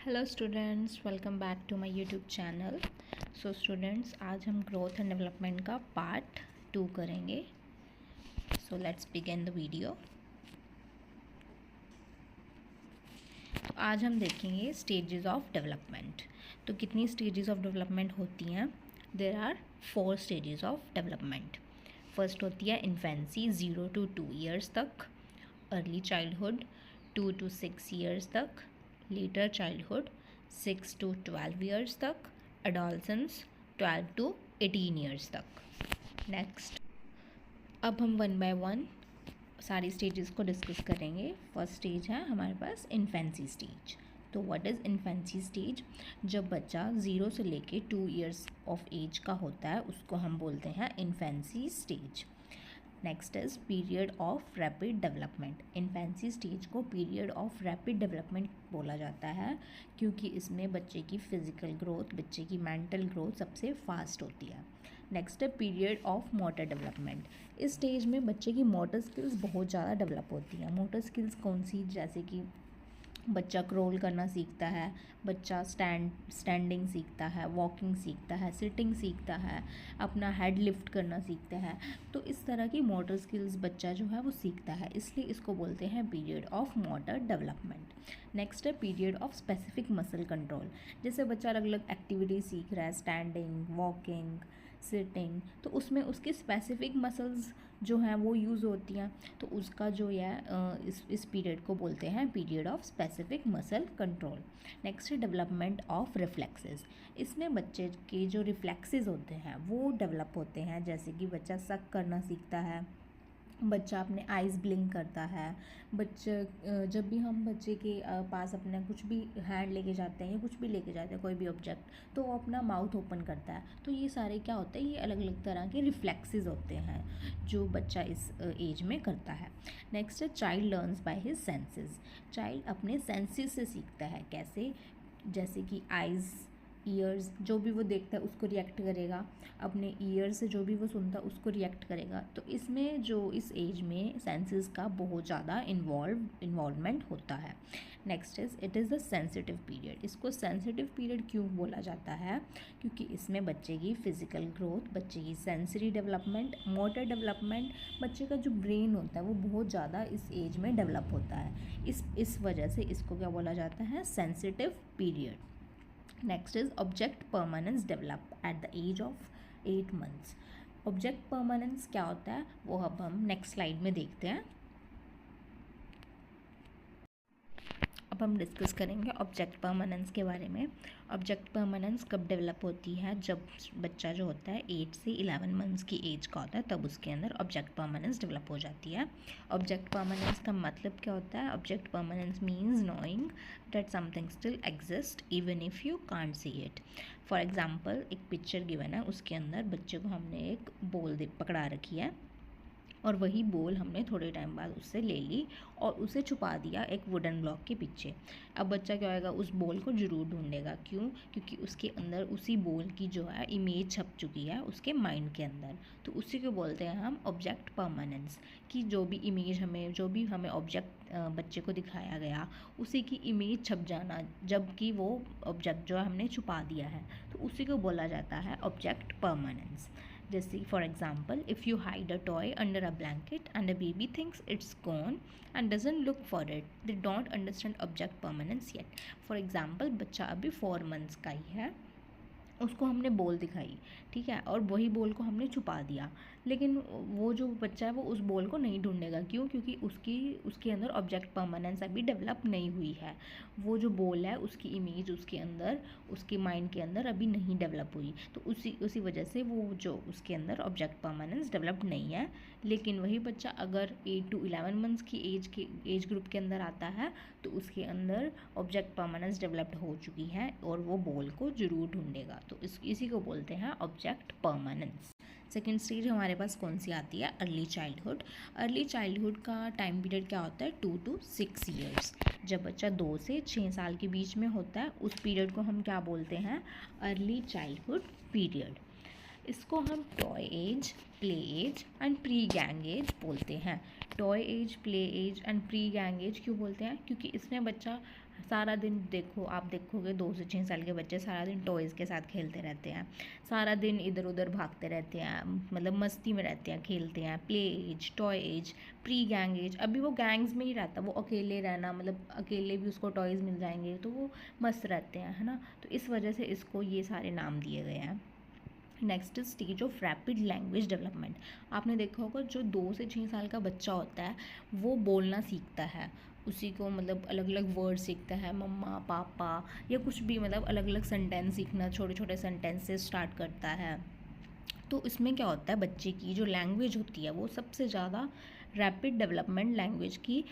Hello students, welcome back to my YouTube channel. So students, आज हम growth and development का part 2 करेंगे। So let's begin the video. तो आज हम देखेंगे स्टेजेस ऑफ डेवलपमेंट। तो कितनी स्टेजेस ऑफ डेवलपमेंट होती हैं? There are 4 stages of development. First होती है इन्फेंसी 0 to 2 ईयर्स तक, अर्ली चाइल्डहुड 2 to 6 ईयर्स तक, लेटर चाइल्डहुड 6 to 12 ईयर्स तक, एडोलसेंस 12 to 18 ईयर्स तक। नेक्स्ट, अब हम 1 by 1 सारी स्टेजेस को डिस्कस करेंगे। फर्स्ट स्टेज है हमारे पास इन्फेंसी स्टेज। तो व्हाट इज़ इन्फेंसी स्टेज? जब बच्चा 0 से लेके 2 ईयर्स ऑफ एज का होता है उसको हम बोलते हैं infancy stage. Next is period of rapid development. Infancy stage को पीरियड ऑफ रैपिड डेवलपमेंट बोला जाता है क्योंकि इसमें बच्चे की फ़िज़िकल ग्रोथ, बच्चे की मेंटल ग्रोथ सबसे फास्ट होती है। नेक्स्ट है पीरियड ऑफ मोटर डेवलपमेंट। इस स्टेज में बच्चे की मोटर स्किल्स बहुत ज़्यादा डेवलप होती हैं। मोटर स्किल्स कौन सी? जैसे कि बच्चा क्रॉल करना सीखता है, बच्चा स्टैंडिंग सीखता है, वॉकिंग सीखता है, सिटिंग सीखता है, अपना हेड लिफ्ट करना सीखता है। तो इस तरह की मोटर स्किल्स बच्चा जो है वो सीखता है, इसलिए इसको बोलते हैं period of motor development. Next है period of specific muscle control. जैसे बच्चा अलग अलग एक्टिविटी सीख रहा है, स्टैंडिंग, वॉकिंग, सिटिंग, तो उसमें उसकी स्पेसिफिक मसल्स जो हैं वो यूज़ होती हैं। तो उसका जो है इस पीरियड को बोलते हैं period of specific muscle control. Next है डेवलपमेंट ऑफ रिफ्लेक्सेस। इसमें बच्चे के जो रिफ्लेक्सेस होते हैं वो डेवलप होते हैं। जैसे कि बच्चा सक करना सीखता है, बच्चा अपने आइज़ ब्लिंक करता है, जब भी हम बच्चे के पास अपना कुछ भी हैंड लेके जाते हैं या कुछ भी लेके जाते हैं, कोई भी ऑब्जेक्ट, तो वो अपना माउथ ओपन करता है। तो ये सारे क्या होते हैं? ये अलग अलग तरह के रिफ्लेक्सेस होते हैं जो बच्चा इस एज में करता है। नेक्स्ट है child learns by his senses. Child अपने सेंसेस से सीखता है। कैसे? जैसे कि आइज़, ईयर्स, जो भी वो देखता है उसको रिएक्ट करेगा, अपने ईयर से जो भी वो सुनता है उसको रिएक्ट करेगा। तो इसमें जो इस एज में सेंसेस का बहुत ज़्यादा इन्वॉल्वमेंट होता है। Next is it is the sensitive period. इसको सेंसिटिव पीरियड क्यों बोला जाता है? क्योंकि इसमें बच्चे की फ़िज़िकल ग्रोथ, बच्चे की सेंसरी डेवलपमेंट, मोटर डेवलपमेंट, बच्चे का जो ब्रेन होता है वो बहुत ज़्यादा इस एज में डेवलप होता है। इस वजह से इसको क्या बोला जाता है? Sensitive period. Next is object permanence develop at the age of 8 months। Object permanence क्या होता है वो अब हम नेक्स्ट स्लाइड में देखते हैं। अब हम डिस्कस करेंगे ऑब्जेक्ट परमानेंस के बारे में। ऑब्जेक्ट परमानेंस कब डेवलप होती है? जब बच्चा जो होता है 8 से 11 मंथ्स की एज का होता है, तब उसके अंदर ऑब्जेक्ट परमानेंस डेवलप हो जाती है। ऑब्जेक्ट परमानेंस का मतलब क्या होता है? Object permanence means knowing that something still exist even if you can't see it. For example, एक पिक्चर गिवन है, उसके अंदर बच्चे को हमने एक बॉल पकड़ा रखी है और वही बॉल हमने थोड़े टाइम बाद उससे ले ली और उसे छुपा दिया एक वुडन ब्लॉक के पीछे। अब बच्चा क्या होएगा? उस बॉल को ज़रूर ढूंढेगा। क्यों? क्योंकि उसके अंदर उसी बॉल की जो है इमेज छप चुकी है उसके माइंड के अंदर। तो उसी को बोलते हैं हम ऑब्जेक्ट परमानेंस, कि जो भी हमें ऑब्जेक्ट बच्चे को दिखाया गया उसी की इमेज छप जाना, जबकि वो ऑब्जेक्ट जो है हमने छुपा दिया है, तो उसी को बोला जाता है ऑब्जेक्ट परमानेंस। जैसे for example, if you hide a toy under a blanket and a baby thinks it's gone and doesn't look for it, they don't understand object permanence yet. For example, बच्चा अभी 4 months का ही है, उसको हमने ball दिखाई, ठीक है, और वही बॉल को हमने छुपा दिया, लेकिन वो जो बच्चा है वो उस बॉल को नहीं ढूंढेगा। क्यों? क्योंकि उसके अंदर ऑब्जेक्ट परमानेंस अभी डेवलप नहीं हुई है। वो जो बॉल है उसकी इमेज उसके अंदर, उसके माइंड के अंदर अभी नहीं डेवलप हुई, तो उसी वजह से वो जो उसके अंदर ऑब्जेक्ट परमानेंस डेवलप नहीं है। लेकिन वही बच्चा अगर 8 to 11 मंथ्स की एज ग्रुप के अंदर आता है तो उसके अंदर ऑब्जेक्ट परमानेंस डेवलप्ड हो चुकी है और वो बॉल को ज़रूर ढूंढेगा। तो इसी को बोलते हैं ऑब्जेक्ट परमानेंस। सेकेंड स्टेज हमारे पास कौन सी आती है? Early childhood. अर्ली चाइल्डहुड का टाइम पीरियड क्या होता है? 2 to 6 ईयर्स। जब बच्चा 2 से 6 साल के बीच में होता है उस पीरियड को हम क्या बोलते हैं? Early childhood period. इसको हम toy age, play age and pre gang age बोलते हैं। Toy age, play age and pre gang age क्यों बोलते हैं? क्योंकि इसमें बच्चा सारा दिन देखो, आप देखोगे 2 से 6 साल के बच्चे सारा दिन टॉयज़ के साथ खेलते रहते हैं, सारा दिन इधर उधर भागते रहते हैं, मतलब मस्ती में रहते हैं, खेलते हैं। Play age, toy age, pre gang age, अभी वो गैंग्स में ही रहता, वो अकेले रहना, मतलब अकेले भी उसको टॉयज़ मिल जाएंगे तो वो मस्त रहते हैं, है ना। तो इस वजह से इसको ये सारे नाम दिए गए हैं। Next stage of rapid language development. आपने देखा होगा जो 2 से 6 साल का बच्चा होता है वो बोलना सीखता है, उसी को मतलब अलग अलग वर्ड सीखता है, मम्मा पापा या कुछ भी, मतलब अलग अलग सेंटेंस सीखना, छोटे छोटे सेंटेंस से स्टार्ट करता है। तो इसमें क्या होता है, बच्चे की जो लैंग्वेज होती है वो सबसे ज़्यादा रैपिड डेवलपमेंट लैंग्वेज की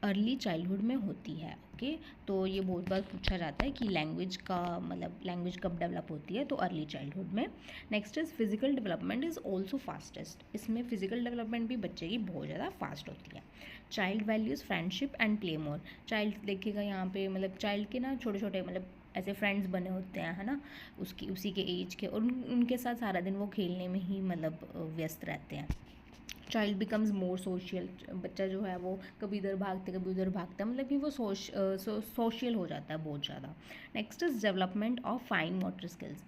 अर्ली चाइल्डहुड में होती है। ओके, तो ये बहुत बार पूछा जाता है कि लैंग्वेज का मतलब लैंग्वेज कब डेवलप होती है, तो अर्ली चाइल्डहुड में। Next is physical development is also fastest. इसमें फिजिकल डेवलपमेंट भी बच्चे की बहुत ज़्यादा फास्ट होती है। Child values friendship and play more. Child देखिएगा यहाँ पे, मतलब चाइल्ड के ना छोटे छोटे मतलब ऐसे फ्रेंड्स बने होते हैं, है ना, उसी के एज के, और उनके साथ सारा दिन वो खेलने में ही मतलब व्यस्त रहते हैं। Child becomes more social. बच्चा जो है वो कभी इधर भागता है कभी उधर भागता है, मतलब कि वो सोशल हो जाता है बहुत ज़्यादा। Next is development of fine motor skills.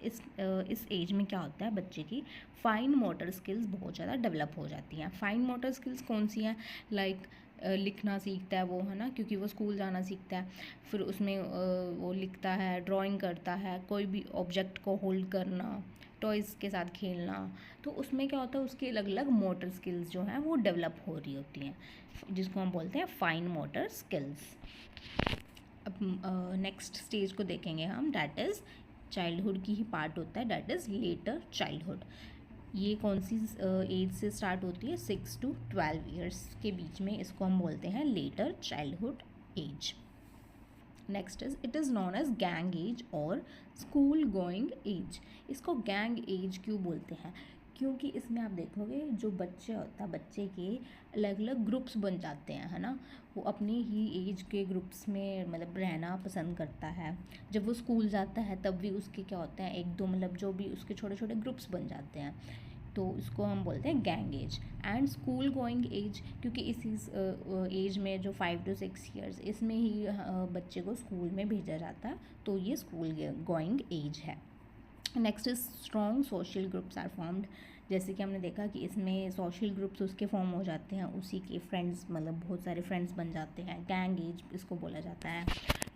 इस एज में क्या होता है, बच्चे की फाइन मोटर स्किल्स बहुत ज़्यादा डेवलप हो जाती हैं। फाइन मोटर स्किल्स कौन सी हैं, लाइक लिखना सीखता है वो, है ना, क्योंकि वो स्कूल जाना सीखता है, फिर उसमें वो लिखता है, ड्राइंग करता है, कोई भी ऑब्जेक्ट को होल्ड करना, टॉयज़ के साथ खेलना। तो उसमें क्या होता है, उसकी अलग अलग मोटर स्किल्स जो हैं वो डेवलप हो रही होती हैं, जिसको हम बोलते हैं फाइन मोटर स्किल्स। अब नेक्स्ट स्टेज को देखेंगे हम, डैट इज़ चाइल्डहुड की ही पार्ट होता है, डैट इज़ लेटर चाइल्डहुड। ये कौन सी एज से स्टार्ट होती है, 6 to 12 ईयर्स के बीच में, इसको हम बोलते हैं later childhood age. Next is it is known as gang age और स्कूल गोइंग एज। इसको गैंग एज क्यों बोलते हैं, क्योंकि इसमें आप देखोगे जो बच्चे होता है, बच्चे के अलग अलग ग्रुप्स बन जाते हैं, है ना, वो अपनी ही एज के ग्रुप्स में मतलब रहना पसंद करता है। जब वो स्कूल जाता है तब भी उसके क्या होते हैं, 1-2 मतलब जो भी उसके छोटे छोटे ग्रुप्स बन जाते हैं, तो इसको हम बोलते हैं gang age. And school going age, क्योंकि इस एज में जो 5 to 6 ईयर्स, इसमें ही बच्चे को स्कूल में भेजा जाता है, तो ये स्कूल गोइंग एज है। Next is strong social groups are formed. जैसे कि हमने देखा कि इसमें सोशल ग्रुप्स उसके फॉर्म हो जाते हैं, उसी के फ्रेंड्स मतलब बहुत सारे फ्रेंड्स बन जाते हैं, गैंग एज इसको बोला जाता है।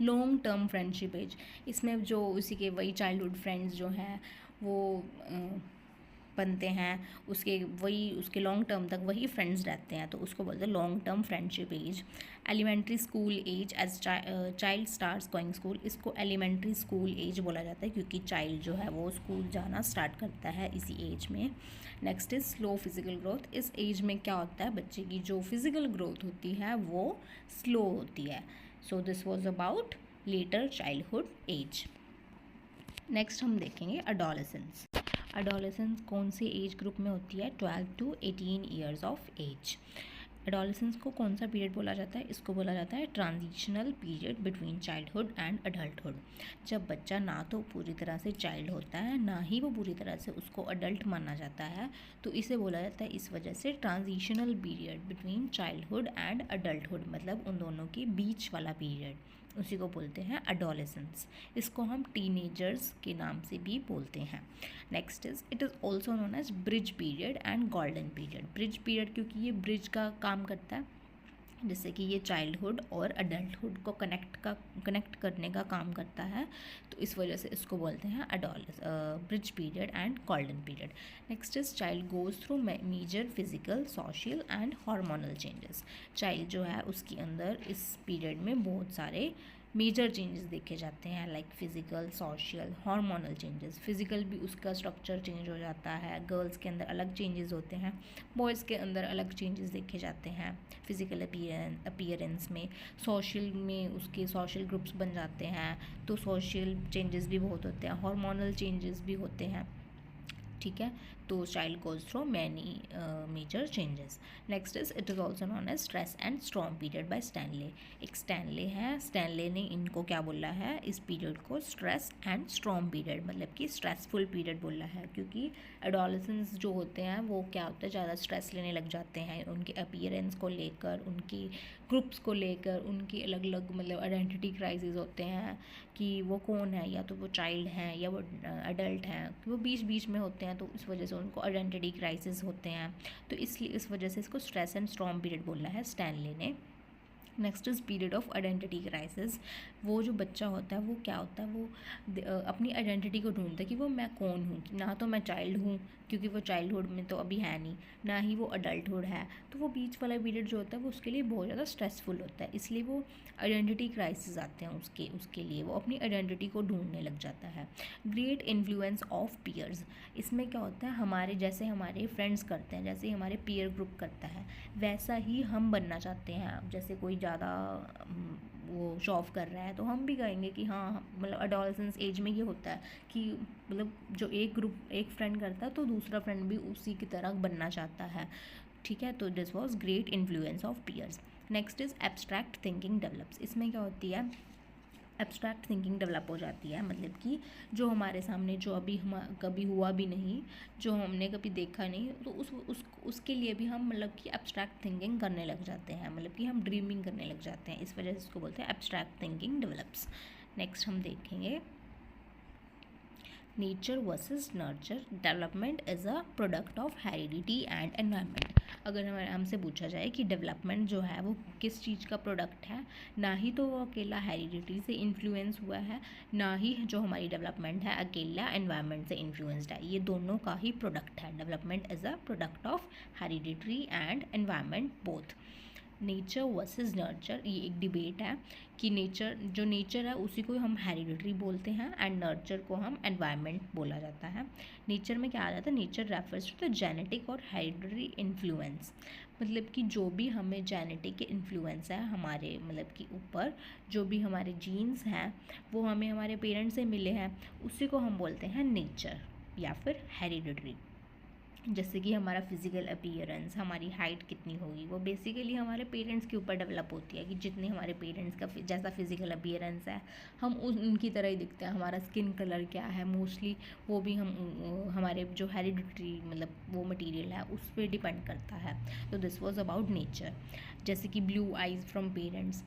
लॉन्ग टर्म फ्रेंडशिप एज, इसमें जो उसी के वही चाइल्डहुड फ्रेंड्स जो हैं वो बनते हैं, उसके लॉन्ग टर्म तक वही फ्रेंड्स रहते हैं, तो उसको बोलते हैं long term friendship age. Elementary school age, as child starts going school, इसको एलिमेंट्री स्कूल एज बोला जाता है, क्योंकि चाइल्ड जो है वो स्कूल जाना स्टार्ट करता है इसी एज में। Next is slow physical growth. इस एज में क्या होता है, बच्चे की जो फिजिकल ग्रोथ होती है वो स्लो होती है। So this was about later childhood age. Next हम देखेंगे अडोलेसेंस। अडोलेसेंस कौन से एज ग्रुप में होती है, 12 to 18 years of age. Adolescence को कौन सा पीरियड बोला जाता है, इसको बोला जाता है transitional period between childhood and adulthood. जब बच्चा ना तो पूरी तरह से चाइल्ड होता है, ना ही वो पूरी तरह से उसको अडल्ट माना जाता है, तो इसे बोला जाता है इस वजह से transitional period between childhood and adulthood, मतलब उन दोनों के बीच वाला पीरियड, उसी को बोलते हैं अडोलेसेंस। इसको हम टीनेजर्स के नाम से भी बोलते हैं। Next is it is also known as bridge period and golden period. Bridge period क्योंकि ये ब्रिज का काम करता है, जैसे कि ये चाइल्डहुड और अडल्टहुड को कनेक्ट करने का काम करता है, तो इस वजह से इसको बोलते हैं bridge period and golden period. Next is child goes through major physical, social and hormonal changes. Child जो है उसके अंदर इस पीरियड में बहुत सारे मेजर चेंजेस देखे जाते हैं, like physical, social, hormonal changes. Physical भी उसका स्ट्रक्चर चेंज हो जाता है, गर्ल्स के अंदर अलग चेंजेस होते हैं, बॉयज़ के अंदर अलग चेंजेस देखे जाते हैं फिजिकल अपीयरेंस में। सोशल में उसके सोशल ग्रुप्स बन जाते हैं, तो सोशल चेंजेस भी बहुत होते हैं, हार्मोनल चेंजेस भी होते हैं, ठीक है। तो child goes through many major changes. Next is it is also known as stress and storm period by Stanley. एक स्टैनले है, स्टैनले ने इनको क्या बोला है, इस पीरियड को स्ट्रेस एंड स्ट्रॉम पीरियड, मतलब कि स्ट्रेसफुल पीरियड बोला है, क्योंकि एडोलेसेंस जो होते हैं वो क्या होता है, ज़्यादा स्ट्रेस लेने लग जाते हैं उनके अपीयरेंस को लेकर, उनकी ग्रुप्स को लेकर, उनकी अलग अलग मतलब आइडेंटिटी क्राइसिस होते हैं कि वो कौन है, या तो वो चाइल्ड हैं या वो अडल्ट हैं, वो बीच बीच में होते हैं, तो इस वजह से उनको आइडेंटिटी क्राइसिस होते हैं। तो इसलिए इस वजह से इसको स्ट्रेस एंड स्ट्रॉम पीरियड बोला है स्टैनले ने। Next is period of identity crisis. वो जो बच्चा होता है वो क्या होता है, वो अपनी आइडेंटिटी को ढूंढता है कि वो मैं कौन हूँ। ना तो मैं चाइल्ड हूँ, क्योंकि वो चाइल्डहुड में तो अभी है नहीं, ना ही वो अडल्टहुड है। तो वो बीच वाला पीरियड जो होता है वो उसके लिए बहुत ज़्यादा स्ट्रेसफुल होता है, इसलिए वो आइडेंटिटी क्राइसिस आते हैं उसके लिए, वो अपनी आइडेंटिटी को ढूंढने लग जाता है। Great influence of peers. इसमें क्या होता है, हमारे जैसे हमारे फ्रेंड्स करते हैं, जैसे हमारे पीयर ग्रुप करता है, वैसा ही हम बनना चाहते हैं। जैसे कोई ज़्यादा वो शो ऑफ कर रहा है तो हम भी कहेंगे कि हाँ, मतलब अडोलेसेंस एज में ये होता है कि मतलब जो एक फ्रेंड करता है तो दूसरा फ्रेंड भी उसी की तरह बनना चाहता है, ठीक है। तो this was great influence of peers. Next is abstract thinking develops. इसमें क्या होती है, एब्स्ट्रैक्ट थिंकिंग डेवलप हो जाती है, मतलब कि जो हमारे सामने जो अभी हम कभी हुआ भी नहीं, जो हमने कभी देखा नहीं, तो उसके लिए भी हम मतलब कि एब्स्ट्रैक्ट थिंकिंग करने लग जाते हैं, मतलब कि हम ड्रीमिंग करने लग जाते हैं, इस वजह से इसको बोलते हैं एब्स्ट्रैक्ट थिंकिंग डेवलप्स। नेक्स्ट हम देखेंगे nature versus nurture. Development is a product of heredity and environment. अगर हमसे पूछा जाए कि डेवलपमेंट जो है वो किस चीज़ का प्रोडक्ट है, ना ही तो वो अकेला हेरिडिटी से इन्फ्लुएंस हुआ है, ना ही जो हमारी डेवलपमेंट है अकेला एनवायरनमेंट से इन्फ्लुएंस्ड है, ये दोनों का ही प्रोडक्ट है। Development is a product of heredity and environment both. Nature versus nurture, ये एक डिबेट है कि जो नेचर है उसी को हम हेरिडिटरी बोलते हैं एंड नर्चर को हम एनवायरनमेंट बोला जाता है। नेचर में क्या आ जाता है, nature refers to the genetic और हेरिडिटरी इन्फ्लुएंस, मतलब कि जो भी हमें जेनेटिक इन्फ्लुएंस है हमारे मतलब कि ऊपर, जो भी हमारे जीन्स हैं वो हमें हमारे पेरेंट्स से मिले हैं, उसी को हम बोलते हैं नेचर या फिर हेरिडिटरी। जैसे कि हमारा फिज़िकल अपीयरेंस, हमारी हाइट कितनी होगी, वो बेसिकली हमारे पेरेंट्स के ऊपर डेवलप होती है कि जितने हमारे पेरेंट्स का जैसा फिज़िकल अपीयरेंस है हम उनकी तरह ही दिखते हैं। हमारा स्किन कलर क्या है मोस्टली वो भी हम हमारे जो हेरिडिटरी मतलब वो मटेरियल है उस पर डिपेंड करता है। तो दिस वाज अबाउट नेचर। जैसे कि ब्लू आइज़ फ्रॉम पेरेंट्स,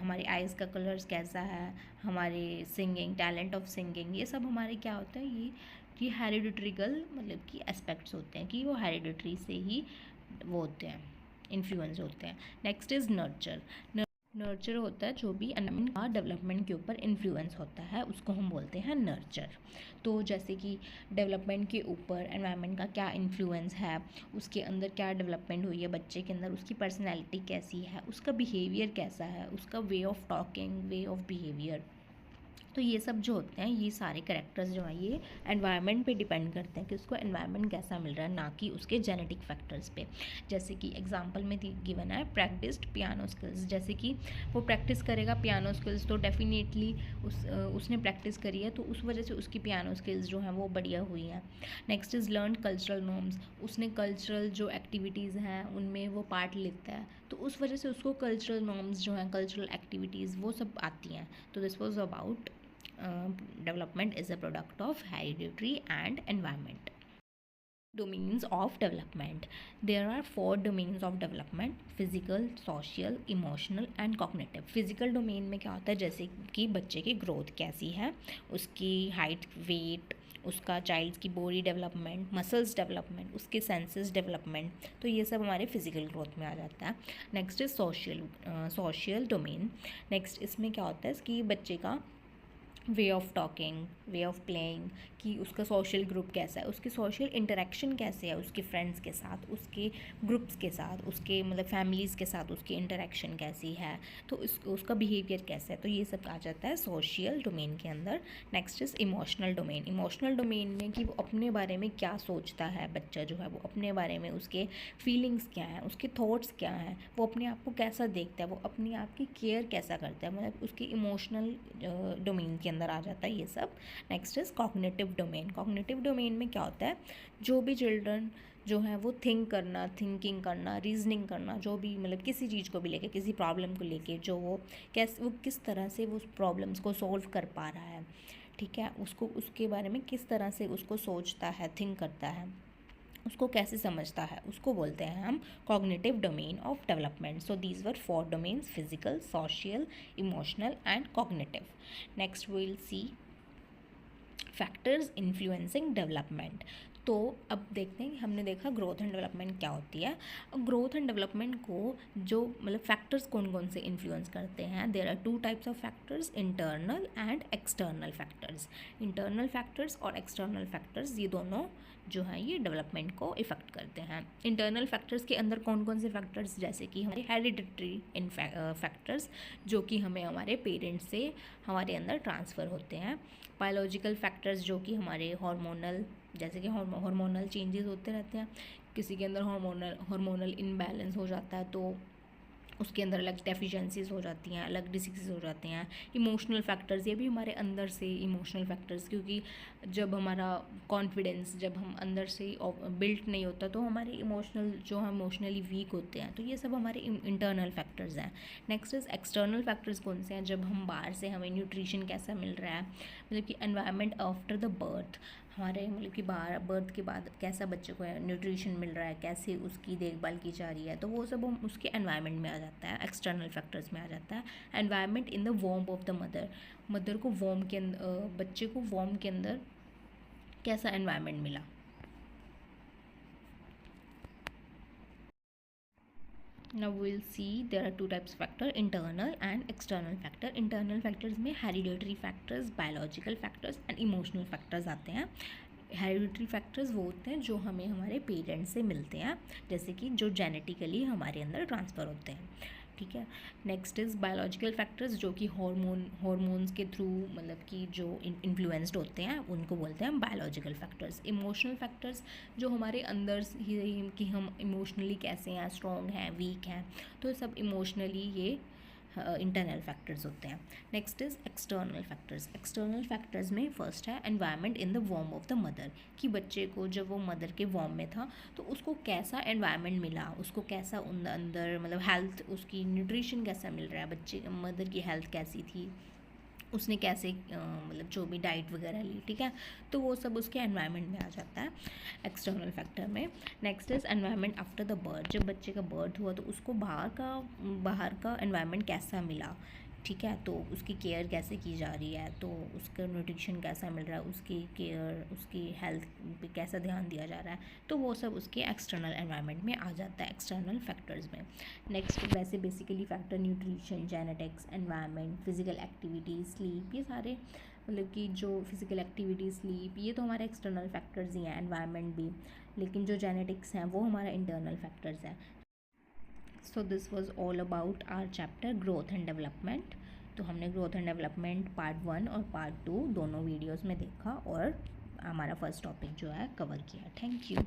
हमारे आइज़ का कलर्स कैसा है, हमारे सिंगिंग, टैलेंट ऑफ सिंगिंग, ये सब हमारे क्या होता है, ये हेरिडिटरिकल मतलब कि एस्पेक्ट्स होते हैं कि वो हेरिडिटरी से ही वो होते हैं, इन्फ्लुएंस होते हैं। Next is nurture. नर्चर होता है जो भी एनवायरनमेंट का डेवलपमेंट के ऊपर इन्फ्लुएंस होता है, उसको हम बोलते हैं नर्चर। तो जैसे कि डेवलपमेंट के ऊपर एनवायरनमेंट का क्या इन्फ्लुएंस है, उसके अंदर क्या डेवलपमेंट हुई है बच्चे के अंदर, उसकी पर्सनैलिटी कैसी है, उसका बिहेवियर कैसा है, उसका way of talking, way of behaviour, तो ये सब जो होते हैं ये सारे करेक्टर्स जो हैं ये एनवायरनमेंट पे डिपेंड करते हैं कि उसको एनवायरनमेंट कैसा मिल रहा है, ना कि उसके जेनेटिक फैक्टर्स पे। जैसे कि एग्जांपल में गिवन है प्रैक्टिस्ड पियानो स्किल्स, जैसे कि वो प्रैक्टिस करेगा पियानो स्किल्स तो डेफिनेटली उसने प्रैक्टिस करी है तो उस वजह से उसकी पियानो स्किल्स जो हैं वो बढ़िया हुई हैं। Next is learn cultural norms, उसने कल्चरल जो एक्टिविटीज़ हैं उनमें वो पार्ट लेता है तो उस वजह से उसको कल्चरल नॉर्म्स जो हैं, कल्चरल एक्टिविटीज़ वो सब आती हैं। तो this was about development is a product of hereditary and environment. Domains of development. There are 4 domains of development: physical, social, emotional and cognitive. physical domain में क्या होता है, जैसे कि बच्चे की ग्रोथ कैसी है, उसकी हाइट, वेट, उसका चाइल्ड की बॉडी डेवलपमेंट, मसल्स डेवलपमेंट, उसके सेंसेस डेवलपमेंट, तो ये सब हमारे फिजिकल ग्रोथ में आ जाता है। Next is social domain. Next इसमें क्या होता है कि बच्चे का way of talking, way of playing, कि उसका सोशल ग्रुप कैसा है, उसकी सोशल इंटरेक्शन कैसे है उसके फ्रेंड्स के साथ, उसके ग्रुप्स के साथ, उसके मतलब फैमिलीज़ के साथ उसकी इंटरेक्शन कैसी है, तो उसका बिहेवियर कैसा है, तो ये सब आ जाता है सोशल डोमेन के अंदर। Next is emotional domain. Emotional domain में कि वो अपने बारे में क्या सोचता है, बच्चा जो है वो अपने बारे में, उसके फीलिंग्स क्या हैं, उसके थॉट्स क्या हैं, वो अपने आप को कैसा देखता है, वो अपने आप की केयर कैसा करता है, मतलब उसकी इमोशनल डोमेन के अंदर आ जाता है ये सब। Next is cognitive cognitive domain. Cognitive domain में क्या होता है, जो भी चिल्ड्रन जो है वो थिंकिंग करना, रीजनिंग करना, जो भी मतलब किसी चीज़ को भी लेके, किसी प्रॉब्लम को लेके, जो वो किस तरह से वो उस प्रॉब्लम्स को सॉल्व कर पा रहा है, ठीक है, उसको उसके बारे में किस तरह से उसको सोचता है, थिंक करता है, उसको कैसे समझता है, उसको बोलते हैं हम cognitive domain of development. So these were 4 domains: physical, social, emotional and cognitive. Next we will see factors influencing development. तो अब देखते हैं, हमने देखा ग्रोथ एंड डेवलपमेंट क्या होती है। अब ग्रोथ एंड डेवलपमेंट को जो मतलब फैक्टर्स कौन कौन से इन्फ्लुएंस करते हैं, there are 2 types of factors, internal and external factors. Internal factors और एक्सटर्नल फैक्टर्स, ये दोनों जो है ये डेवलपमेंट को इफ़ेक्ट करते हैं। इंटरनल फैक्टर्स के अंदर कौन कौन से फैक्टर्स, जैसे कि हमारे हेरिडिटरी फैक्टर्स, जो कि हमें हमारे पेरेंट्स से हमारे अंदर ट्रांसफ़र होते हैं। बायोलॉजिकल फैक्टर्स, जो कि हमारे हार्मोनल, जैसे कि हार्मोनल चेंजेस होते रहते हैं, किसी के अंदर हार्मोनल इनबैलेंस हो जाता है तो उसके अंदर अलग डेफिशिएंसीज हो जाती हैं, अलग डिसीज़ हो जाते हैं। इमोशनल फैक्टर्स, ये भी हमारे अंदर से इमोशनल फैक्टर्स, क्योंकि जब हमारा कॉन्फिडेंस जब हम अंदर से बिल्ट नहीं होता तो हमारे इमोशनली वीक होते हैं, तो ये सब हमारे इंटरनल फैक्टर्स हैं। Next is external factors. कौन से हैं, जब हम बाहर से हमें न्यूट्रिशन कैसा मिल रहा है, मतलब कि एनवायरनमेंट आफ्टर द बर्थ, हमारे मतलब कि बर्थ के बाद कैसा बच्चे को न्यूट्रिशन मिल रहा है, कैसे उसकी देखभाल की जा रही है, तो वो सब हम उसके एनवायरनमेंट में आ जाता है, एक्सटर्नल फैक्टर्स में आ जाता है। एनवायरनमेंट इन द वॉर्म ऑफ द मदर को वॉर्म के अंदर, बच्चे को वॉर्म के अंदर कैसा एनवायरनमेंट मिला। Now we'll see there are 2 types of factor, internal and external factor. Internal factors में hereditary factors, biological factors and emotional factors आते हैं। हेरिडिटरी फैक्टर्स वो होते हैं जो हमें हमारे पेरेंट्स से मिलते हैं, जैसे कि जो जेनेटिकली हमारे अंदर ट्रांसफ़र होते हैं, ठीक है। नेक्स्ट इज़ बायोलॉजिकल फैक्टर्स, जो कि हॉर्मोन्स के थ्रू मतलब कि जो इन्फ्लुएंस्ड होते हैं, उनको बोलते हैं बायोलॉजिकल फैक्टर्स। इमोशनल फैक्टर्स, जो हमारे अंदर ही कि हम इमोशनली कैसे हैं, स्ट्रॉन्ग हैं, वीक हैं, तो सब इमोशनली ये इंटरनल फैक्टर्स होते हैं। Next is external factors. External factors में फर्स्ट है एनवायरनमेंट इन द वॉर्म ऑफ द मदर, कि बच्चे को जब वो मदर के वॉर्म में था तो उसको कैसा एनवायरनमेंट मिला, उसको कैसा अंदर मतलब हेल्थ, उसकी न्यूट्रिशन कैसा मिल रहा है, बच्चे मदर की हेल्थ कैसी थी, उसने कैसे मतलब जो भी डाइट वगैरह ली, ठीक है, तो वो सब उसके एनवायरनमेंट में आ जाता है एक्सटर्नल फैक्टर में। Next is environment after the birth, जब बच्चे का बर्थ हुआ तो उसको बाहर का एनवायरनमेंट कैसा मिला, ठीक है, तो उसकी केयर कैसे की जा रही है, तो उसका न्यूट्रिशन कैसा मिल रहा है, उसकी केयर, उसकी हेल्थ पे कैसा ध्यान दिया जा रहा है, तो वो सब उसके एक्सटर्नल एनवायरनमेंट में आ जाता है, एक्सटर्नल फैक्टर्स में। नेक्स्ट वैसे basically factor nutrition, genetics, environment, physical activity, sleep, ये सारे मतलब कि जो फिजिकल एक्टिविटी, स्लीप, ये तो हमारे एक्सटर्नल फैक्टर्स ही हैं, एनवायरनमेंट भी, लेकिन जो जेनेटिक्स हैं वो हमारा इंटरनल फैक्टर्स है। So this was all about our chapter growth and development. तो हमने ग्रोथ एंड डेवलपमेंट पार्ट 1 और पार्ट 2 दोनों वीडियोज़ में देखा और हमारा फर्स्ट टॉपिक जो है कवर किया। Thank you.